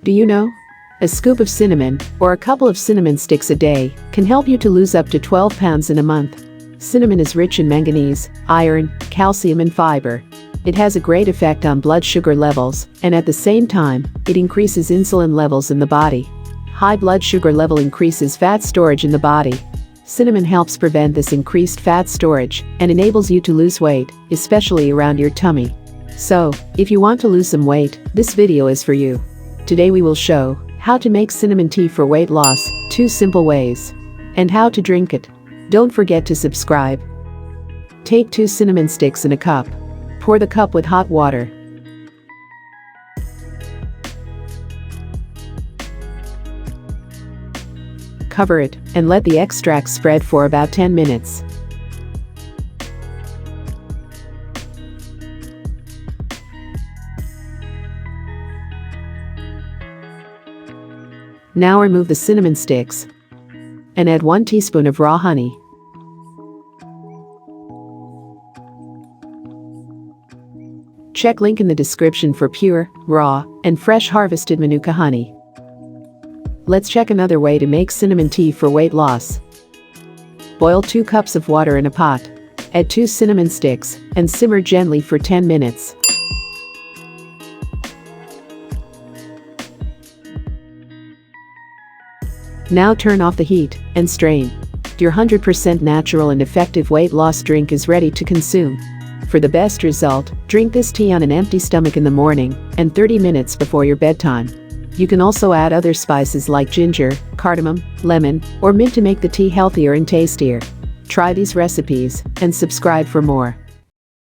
Do you know? A scoop of cinnamon, or a couple of cinnamon sticks a day, can help you to lose up to 12 pounds in a month. Cinnamon is rich in manganese, iron, calcium and fiber. It has a great effect on blood sugar levels, and at the same time, it increases insulin levels in the body. High blood sugar level increases fat storage in the body. Cinnamon helps prevent this increased fat storage and enables you to lose weight, especially around your tummy. So, if you want to lose some weight, this video is for you. Today we will show how to make cinnamon tea for weight loss, 2 simple ways, and how to drink it. Don't forget to subscribe. Take 2 cinnamon sticks in a cup. Pour the cup with hot water. Cover it and let the extract spread for about 10 minutes. Now remove the cinnamon sticks and add 1 teaspoon of raw honey. Check link in the description for pure, raw, and fresh harvested Manuka honey. Let's check another way to make cinnamon tea for weight loss. Boil 2 cups of water in a pot. Add 2 cinnamon sticks and simmer gently for 10 minutes. Now turn off the heat and strain. Your 100% natural and effective weight loss drink is ready to consume. For the best result, drink this tea on an empty stomach in the morning and 30 minutes before your bedtime. You can also add other spices like ginger, cardamom, lemon, or mint to make the tea healthier and tastier. Try these recipes and subscribe for more.